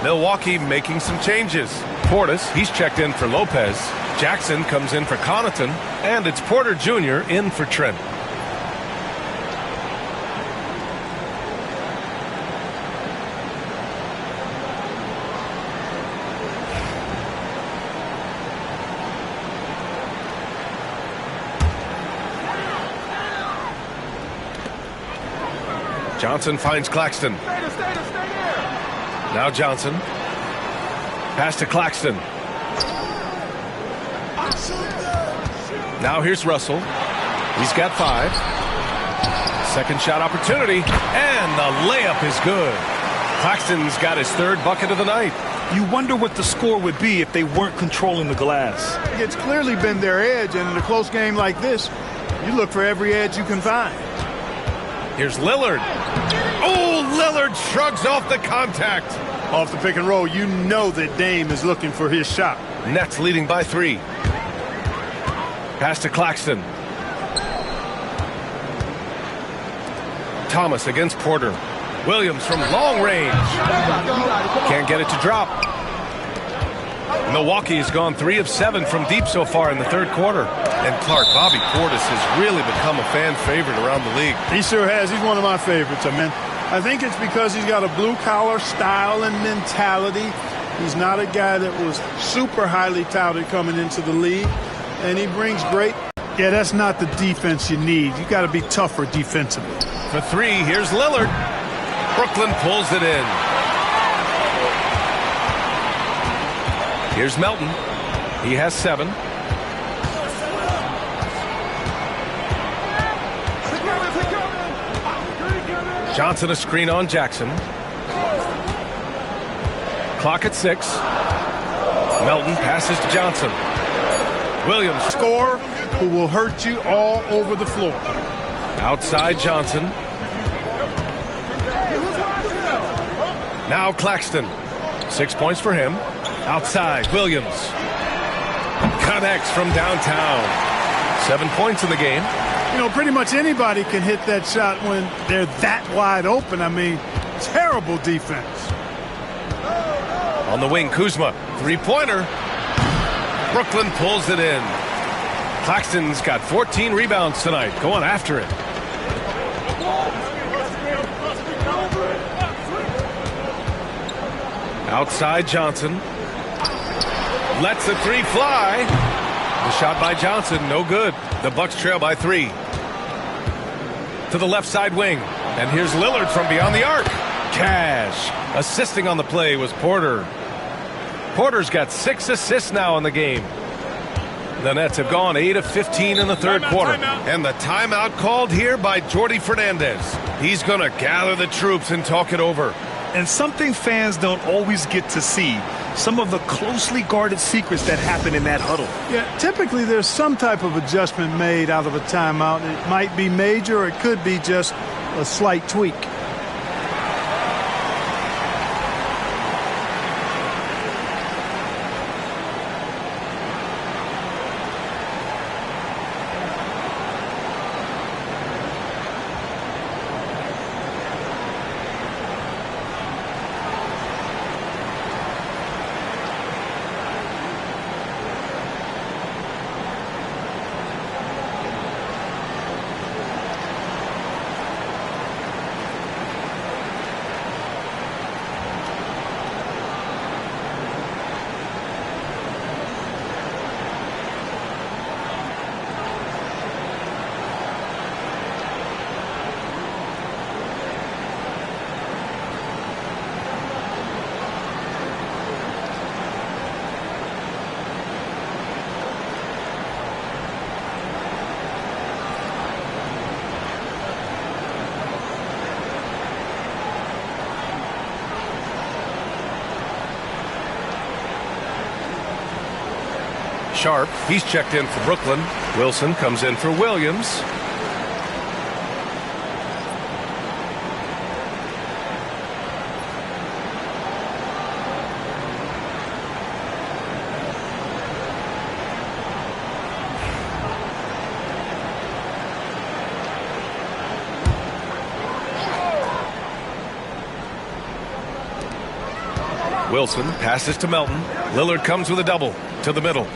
Speaker 1: Milwaukee making some changes. Portis, he's checked in for Lopez. Jackson comes in for Connaughton. And it's Porter Jr. in for Trent. Johnson finds Claxton. Now Johnson. Pass to Claxton. Now here's Russell. He's got 5. Second shot opportunity. And the layup is good. Claxton's got his 3rd bucket of the night.
Speaker 3: You wonder what the score would be if they weren't controlling the glass.
Speaker 2: It's clearly been their edge, and in a close game like this, you look for every edge you can find.
Speaker 1: Here's Lillard. Oh, Lillard shrugs off the contact.
Speaker 2: Off the pick and roll, you know that Dame is looking for his shot.
Speaker 1: Nets leading by 3. Pass to Claxton. Thomas against Porter. Williams from long range. Can't get it to drop. Milwaukee has gone 3 of 7 from deep so far in the 3rd quarter. And Clark, Bobby Portis has really become a fan favorite around the league.
Speaker 2: He sure has. He's one of my favorites. I think it's because he's got a blue-collar style and mentality. He's not a guy that was super highly touted coming into the league. And he brings great... Yeah, that's not the defense you need. You got to be tougher defensively.
Speaker 1: For 3, here's Lillard. Brooklyn pulls it in. Here's Melton. He has 7. Johnson a screen on Jackson. Clock at 6. Melton passes to Johnson. Williams.
Speaker 2: Scorer who will hurt you all over the floor.
Speaker 1: Outside Johnson. Now Claxton. 6 points for him. Outside Williams. Connects from downtown. 7 points in the game.
Speaker 2: You know, pretty much anybody can hit that shot when they're that wide open. I mean, terrible defense.
Speaker 1: On the wing, Kuzma. 3-pointer. Brooklyn pulls it in. Claxton's got 14 rebounds tonight. Going after it. Outside Johnson. Lets the 3 fly. The shot by Johnson, no good. The Bucks trail by 3. To the left side wing. And here's Lillard from beyond the arc. Cash. Assisting on the play was Porter. Porter's got 6 assists now in the game. The Nets have gone 8 of 15 in the 3rd quarter. And the timeout called here by Jordi Fernandez. He's going to gather the troops and talk it over.
Speaker 3: And something fans don't always get to see, some of the closely guarded secrets that happen in that huddle.
Speaker 2: Yeah, typically there's some type of adjustment made out of a timeout. It might be major or it could be just a slight tweak.
Speaker 1: Sharp. He's checked in for Brooklyn. Wilson comes in for Williams. Wilson passes to Melton. Lillard comes with a double to the middle.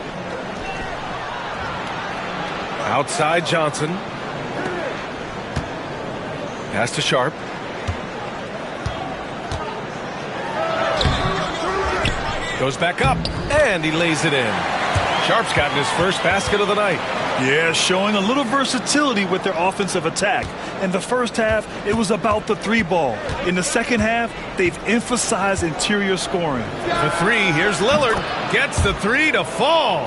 Speaker 1: Outside Johnson. Pass to Sharp. Goes back up, and he lays it in. Sharp's gotten his first basket of the night.
Speaker 3: Yeah, showing a little versatility with their offensive attack. In the first half, it was about the three ball. In the second half, they've emphasized interior scoring.
Speaker 1: The three, here's Lillard. Gets the three to fall.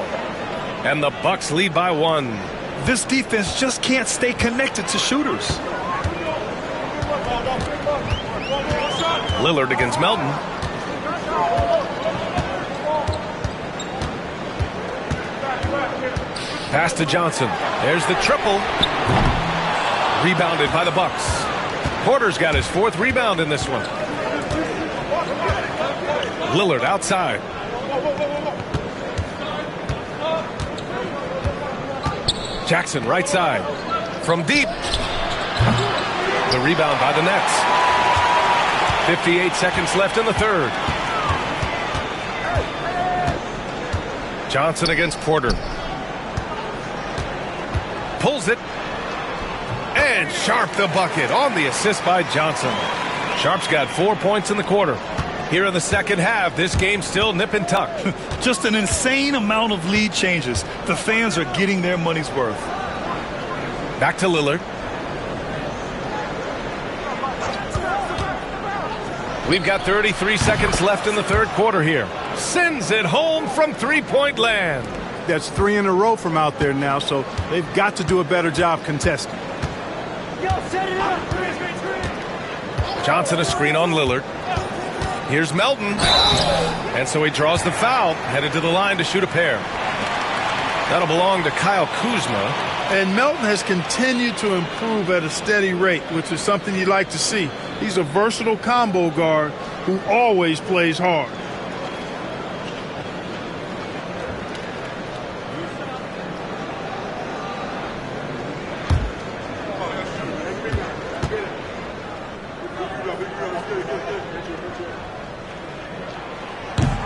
Speaker 1: And the Bucks lead by 1.
Speaker 3: This defense just can't stay connected to shooters.
Speaker 1: Lillard against Melton. Pass to Johnson. There's the triple. Rebounded by the Bucks. Porter's got his 4th rebound in this one. Lillard outside. Jackson right side. From deep. The rebound by the Nets. 58 seconds left in the third. Johnson against Porter. Pulls it. And Sharp the bucket on the assist by Johnson. Sharp's got 4 points in the quarter. Here in the second half, this game's still nip and tuck.
Speaker 3: Just an insane amount of lead changes. The fans are getting their money's worth.
Speaker 1: Back to Lillard. We've got 33 seconds left in the third quarter here. Sends it home from three-point land.
Speaker 2: That's 3 in a row from out there now, so they've got to do a better job contesting.
Speaker 1: Johnson a screen on Lillard. Here's Melton. And so he draws the foul, headed to the line to shoot a pair. That'll belong to Kyle Kuzma.
Speaker 2: And Melton has continued to improve at a steady rate, which is something you'd like to see. He's a versatile combo guard who always plays hard.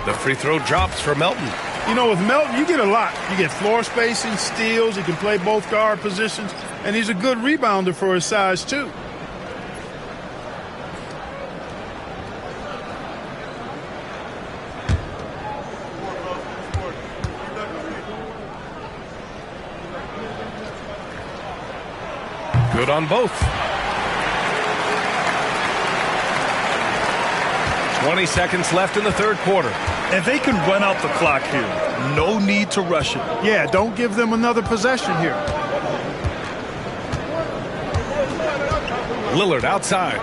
Speaker 1: The free throw drops for Melton.
Speaker 2: You know, with Melton, you get a lot. You get floor spacing, steals. He can play both guard positions. And he's a good rebounder for his size, too.
Speaker 1: Good on both. 20 seconds left in the third quarter.
Speaker 3: And they can run out the clock here. No need to rush it.
Speaker 2: Yeah, don't give them another possession here.
Speaker 1: Lillard outside.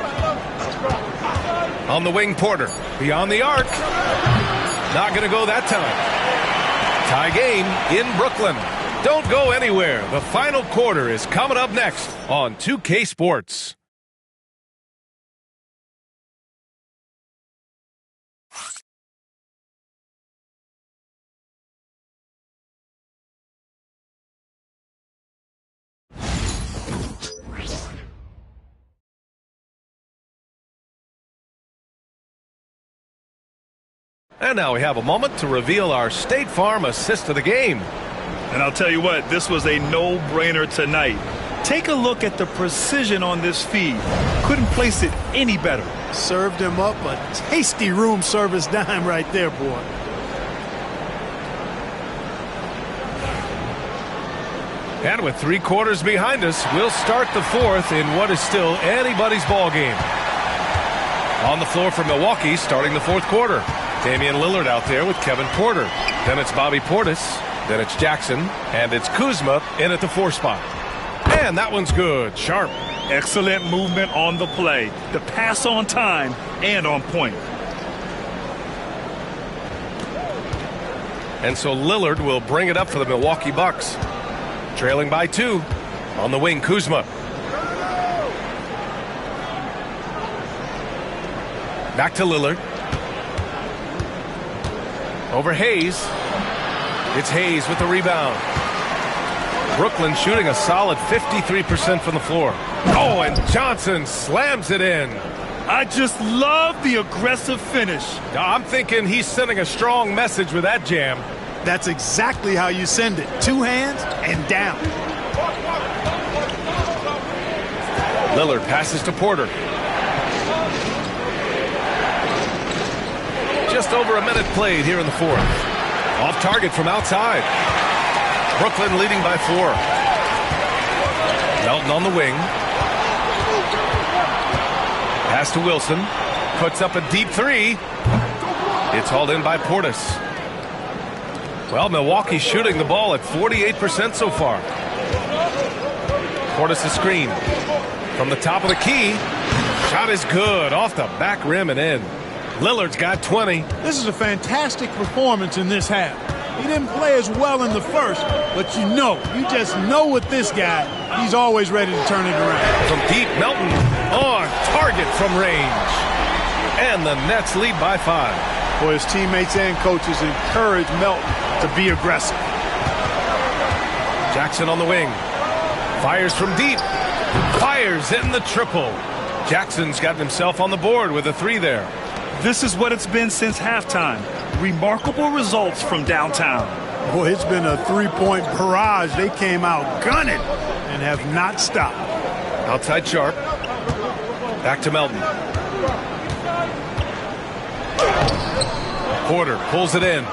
Speaker 1: On the wing, Porter. Beyond the arc. Not going to go that time. Tie game in Brooklyn. Don't go anywhere. The final quarter is coming up next on 2K Sports. And now we have a moment to reveal our State Farm assist of the game.
Speaker 3: And I'll tell you what, this was a no-brainer tonight. Take a look at the precision on this feed. Couldn't place it any better.
Speaker 2: Served him up a tasty room service dime right there, boy.
Speaker 1: And with 3 quarters behind us, we'll start the fourth in what is still anybody's ball game. On the floor for Milwaukee, starting the fourth quarter. Damian Lillard out there with Kevin Porter. Then it's Bobby Portis. Then it's Jackson. And it's Kuzma in at the 4 spot. And that one's good. Sharp.
Speaker 3: Excellent movement on the play. The pass on time and on point.
Speaker 1: And so Lillard will bring it up for the Milwaukee Bucks. Trailing by 2. On the wing, Kuzma. Back to Lillard. Over Hayes. It's Hayes with the rebound. Brooklyn shooting a solid 53% from the floor. Oh, and Johnson slams it in.
Speaker 3: I just love the aggressive finish.
Speaker 1: I'm thinking he's sending a strong message with that jam.
Speaker 2: That's exactly how you send it. 2 hands and down.
Speaker 1: Lillard passes to Porter. Just over a minute played here in the 4th. Off target from outside. Brooklyn leading by 4. Melton on the wing. Pass to Wilson. Puts up a deep 3. It's hauled in by Portis. Well, Milwaukee's shooting the ball at 48% so far. Portis' screen. From the top of the key. Shot is good. Off the back rim and in. Lillard's got 20.
Speaker 2: This is a fantastic performance in this half. He didn't play as well in the first, but you just know with this guy, he's always ready to turn it around.
Speaker 1: From deep, Melton on target from range. And the Nets lead by 5.
Speaker 2: Boy, his teammates and coaches encourage Melton to be aggressive.
Speaker 1: Jackson on the wing. Fires from deep. Fires in the triple. Jackson's gotten himself on the board with a 3 there.
Speaker 3: This is what it's been since halftime. Remarkable results from downtown.
Speaker 2: Boy, it's been a 3-point barrage. They came out gunning and have not stopped.
Speaker 1: Outside Sharp. Back to Melton. Porter pulls it in.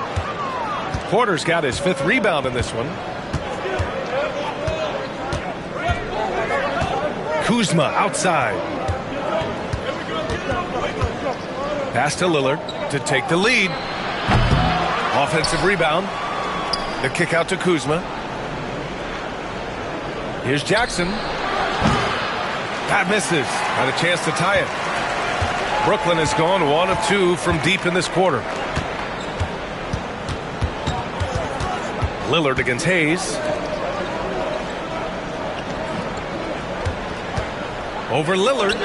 Speaker 1: Porter's got his 5th rebound in this one. Kuzma outside. Pass to Lillard to take the lead. Offensive rebound. The kick out to Kuzma. Here's Jackson. That misses. Got a chance to tie it. Brooklyn has gone 1 of 2 from deep in this quarter. Lillard against Hayes. Over Lillard.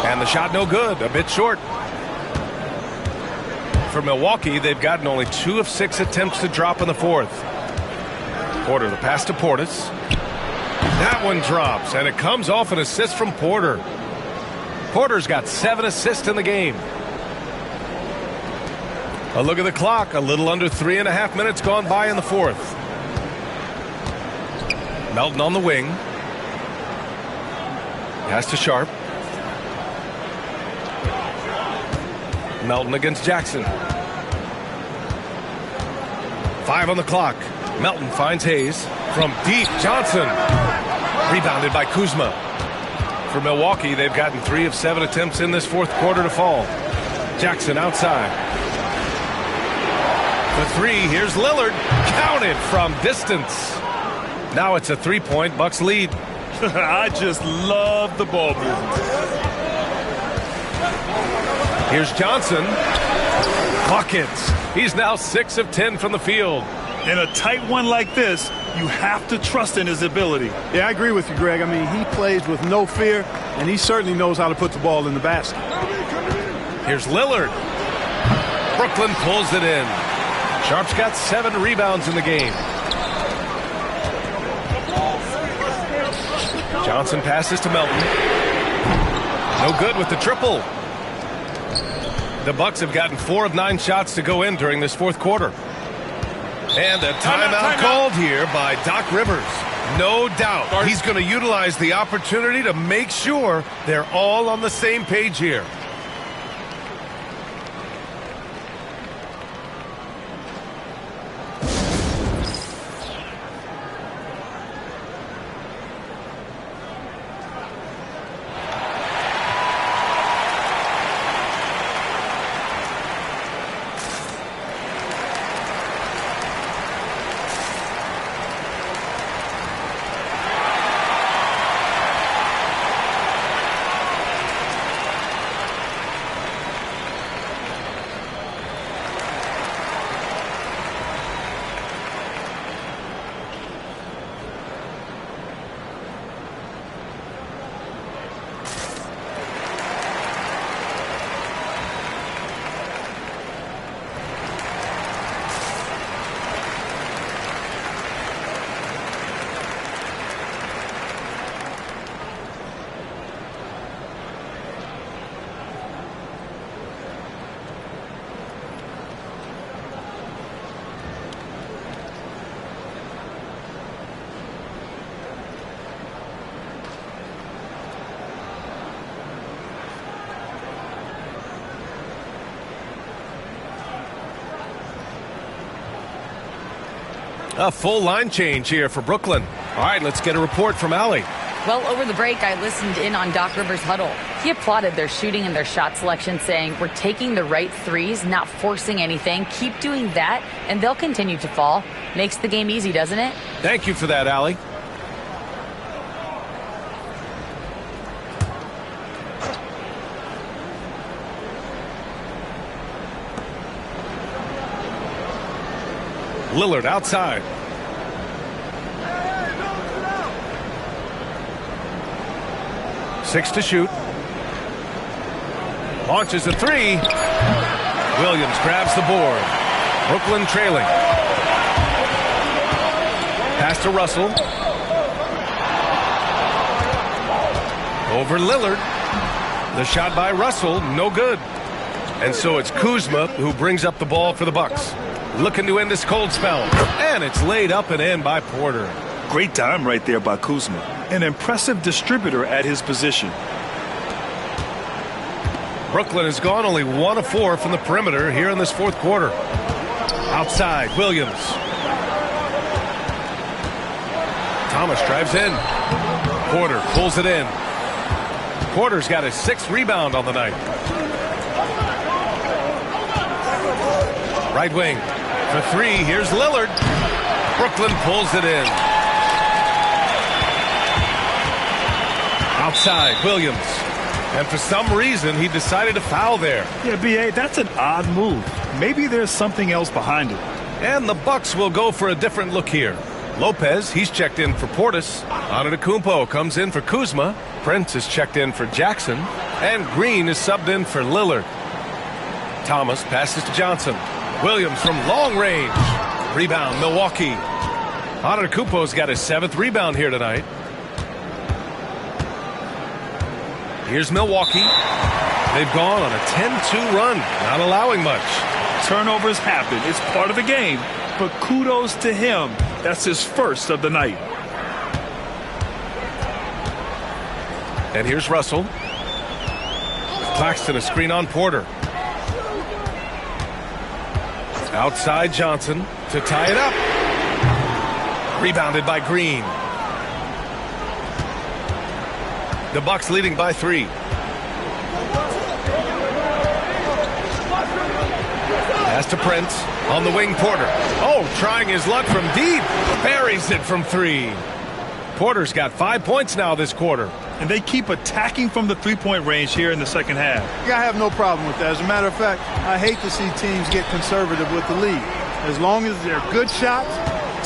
Speaker 1: And the shot no good. A bit short. For Milwaukee, they've gotten only 2 of 6 attempts to drop in the 4th. Porter, the pass to Portis. That one drops, and it comes off an assist from Porter. Porter's got 7 assists in the game. A look at the clock. A little under 3.5 minutes gone by in the 4th. Melton on the wing. Pass to Sharp. Melton against Jackson. 5 on the clock. Melton finds Hayes. From deep, Johnson. Rebounded by Kuzma. For Milwaukee, they've gotten 3 of 7 attempts in this 4th quarter to fall. Jackson outside. The 3, here's Lillard. Counted from distance. Now it's a 3-point Bucks lead.
Speaker 3: I just love the ball movement.
Speaker 1: Here's Johnson. Buckets. He's now 6 of 10 from the field.
Speaker 3: In a tight one like this, you have to trust in his ability.
Speaker 2: Yeah, I agree with you, Greg. I mean, he plays with no fear, and he certainly knows how to put the ball in the basket.
Speaker 1: Here's Lillard. Brooklyn pulls it in. Sharp's got 7 rebounds in the game. Johnson passes to Melton. No good with the triple. The Bucks have gotten 4 of 9 shots to go in during this 4th quarter. And a timeout called here by Doc Rivers. No doubt he's going to utilize the opportunity to make sure they're all on the same page here. A full line change here for Brooklyn. All right, let's get a report from Allie.
Speaker 4: Well, over the break, I listened in on Doc Rivers' huddle. He applauded their shooting and their shot selection, saying, "We're taking the right threes, not forcing anything. Keep doing that, and they'll continue to fall." Makes the game easy, doesn't it?
Speaker 1: Thank you for that, Allie. Lillard outside. Six to shoot. Launches a three. Williams grabs the board. Brooklyn trailing. Pass to Russell. Over Lillard. The shot by Russell, no good. And so it's Kuzma who brings up the ball for the Bucks. Looking to end this cold spell. And it's laid up and in by Porter.
Speaker 3: Great dime right there by Kuzma. An impressive distributor at his position.
Speaker 1: Brooklyn has gone only 1 of 4 from the perimeter here in this fourth quarter. Outside, Williams. Thomas drives in. Porter pulls it in. Porter's got his 6th rebound on the night. Right wing for 3. Here's Lillard. Brooklyn pulls it in. Outside, Williams. And for some reason, he decided to foul there.
Speaker 3: Yeah, B.A., that's an odd move. Maybe there's something else behind it.
Speaker 1: And the Bucks will go for a different look here. Lopez, he's checked in for Portis. Antetokounmpo comes in for Kuzma. Prince is checked in for Jackson. And Green is subbed in for Lillard. Thomas passes to Johnson. Williams from long range. Rebound, Milwaukee. Antetokounmpo's got his 7th rebound here tonight. Here's Milwaukee. They've gone on a 10-2 run, not allowing much.
Speaker 3: Turnovers happen. It's part of the game. But kudos to him. That's his 1st of the night.
Speaker 1: And here's Russell. Claxton a screen on Porter. Outside Johnson to tie it up. Rebounded by Green. The Bucks leading by 3. Pass to Prince. On the wing, Porter. Oh, trying his luck from deep. Buries it from 3. Porter's got 5 points now this quarter.
Speaker 3: And they keep attacking from the three-point range here in the second half.
Speaker 2: Yeah, I have no problem with that. As a matter of fact, I hate to see teams get conservative with the lead. As long as they're good shots,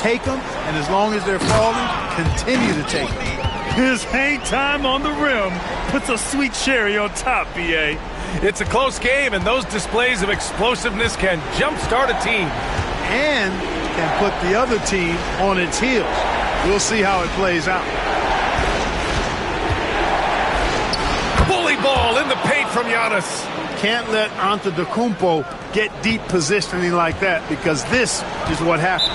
Speaker 2: take them. And as long as they're falling, continue to take them.
Speaker 3: His hang time on the rim puts a sweet cherry on top, B.A.
Speaker 1: It's a close game, and those displays of explosiveness can jumpstart a team.
Speaker 2: And can put the other team on its heels. We'll see how it plays out.
Speaker 1: Bully ball in the paint from Giannis.
Speaker 2: Can't let Antetokounmpo get deep positioning like that, because this is what happens.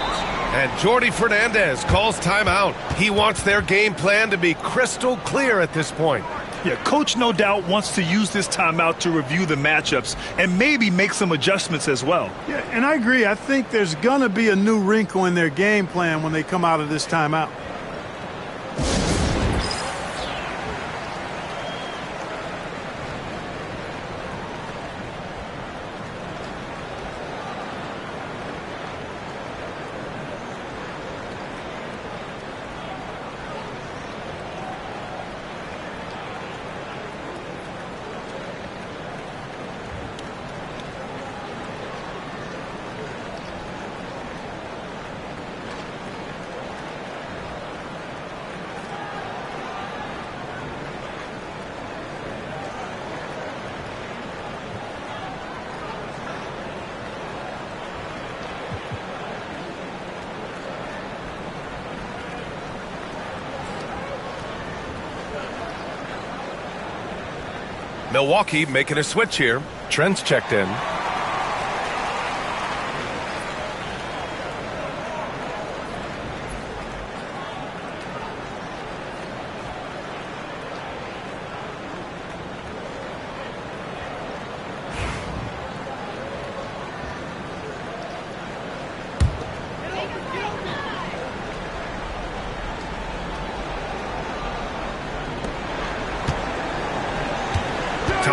Speaker 1: And Jordi Fernandez calls timeout. He wants their game plan to be crystal clear at this point.
Speaker 3: Yeah, Coach no doubt wants to use this timeout to review the matchups and maybe make some adjustments as well.
Speaker 2: Yeah, and I agree. I think there's going to be a new wrinkle in their game plan when they come out of this timeout.
Speaker 1: Milwaukee making a switch here. Trent's checked in.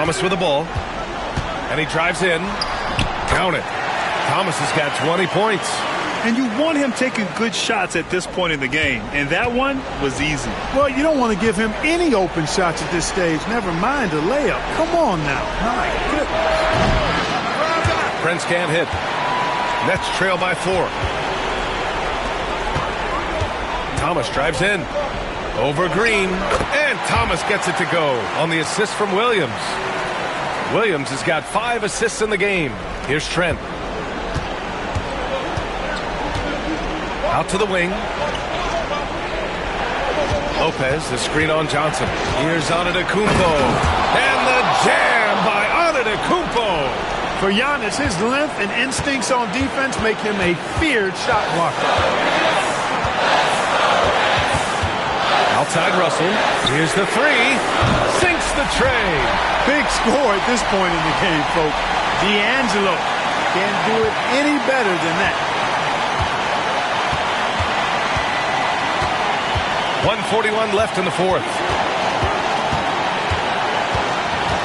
Speaker 1: Thomas with the ball. And he drives in. Count it. Thomas has got 20 points.
Speaker 3: And you want him taking good shots at this point in the game. And that one was easy.
Speaker 2: Well, you don't want to give him any open shots at this stage. Never mind a layup. Come on now. My goodness.
Speaker 1: Prince can't hit. Nets trail by 4. Thomas drives in. Over Green. And Thomas gets it to go on the assist from Williams. Williams has got 5 assists in the game. Here's Trent. Out to the wing. Lopez, the screen on Johnson. Here's Antetokounmpo. And the jam by Antetokounmpo.
Speaker 2: For Giannis, his length and instincts on defense make him a feared shot blocker.
Speaker 1: Outside Russell. Here's the 3. Sinks the tray.
Speaker 2: Big score at this point in the game, folks. D'Angelo can't do it any better than that.
Speaker 1: 1:41 left in the 4th.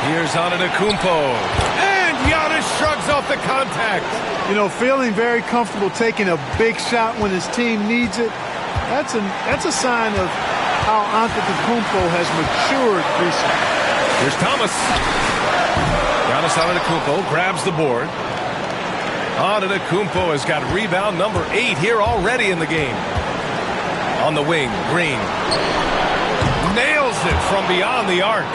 Speaker 1: Here's Antetokounmpo. And Giannis shrugs off the contact.
Speaker 2: You know, feeling very comfortable taking a big shot when his team needs it. That's a sign of how Antetokounmpo has matured recently.
Speaker 1: Here's Thomas. Giannis Antetokounmpo grabs the board. Antetokounmpo has got rebound number 8 here already in the game. On the wing, Green nails it from beyond the arc.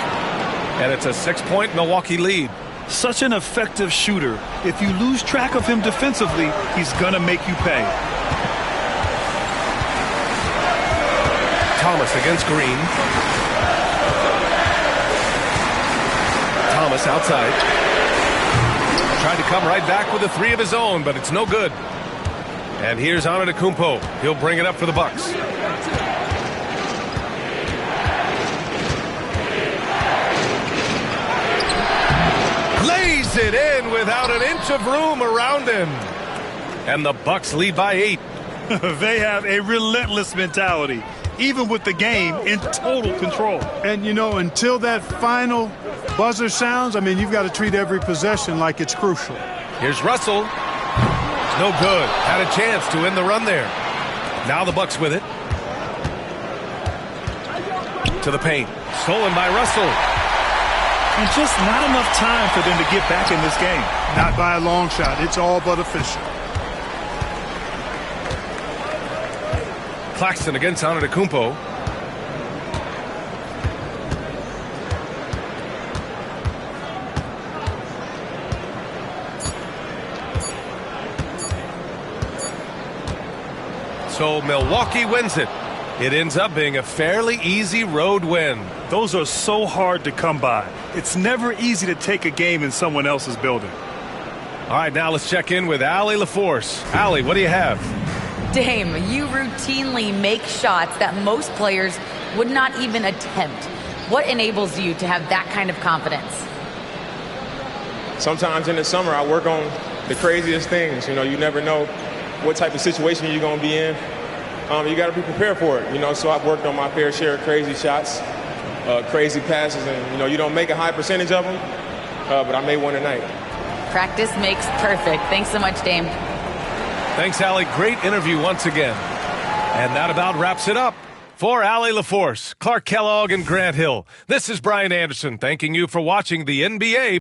Speaker 1: And it's a 6-point Milwaukee lead.
Speaker 3: Such an effective shooter. If you lose track of him defensively, he's going to make you pay.
Speaker 1: Thomas against Green. Thomas outside. Tried to come right back with a 3 of his own, but it's no good. And here's Antetokounmpo. He'll bring it up for the Bucks. Lays it in without an inch of room around him. And the Bucks lead by 8.
Speaker 3: They have a relentless mentality, even with the game in total control.
Speaker 2: And, you know, until that final buzzer sounds, I mean, you've got to treat every possession like it's crucial.
Speaker 1: Here's Russell. No good. Had a chance to end the run there. Now the Bucks with it. To the paint. Stolen by Russell.
Speaker 3: And just not enough time for them to get back in this game.
Speaker 2: Not by a long shot. It's all but official.
Speaker 1: Claxton against Antetokounmpo. So Milwaukee wins it. It ends up being a fairly easy road win.
Speaker 3: Those are so hard to come by. It's never easy to take a game in someone else's building.
Speaker 1: All right, now let's check in with Allie LaForce. Allie, what do you have?
Speaker 4: Dame, you routinely make shots that most players would not even attempt. What enables you to have that kind of confidence?
Speaker 8: Sometimes in the summer, I work on the craziest things. You know, you never know what type of situation you're going to be in. You got to be prepared for it. You know, so I've worked on my fair share of crazy shots, crazy passes, and, you know, you don't make a high percentage of them, but I made one tonight.
Speaker 4: Practice makes perfect. Thanks so much, Dame.
Speaker 1: Thanks, Allie. Great interview once again. And that about wraps it up. For Allie LaForce, Clark Kellogg, and Grant Hill, this is Brian Anderson thanking you for watching the NBA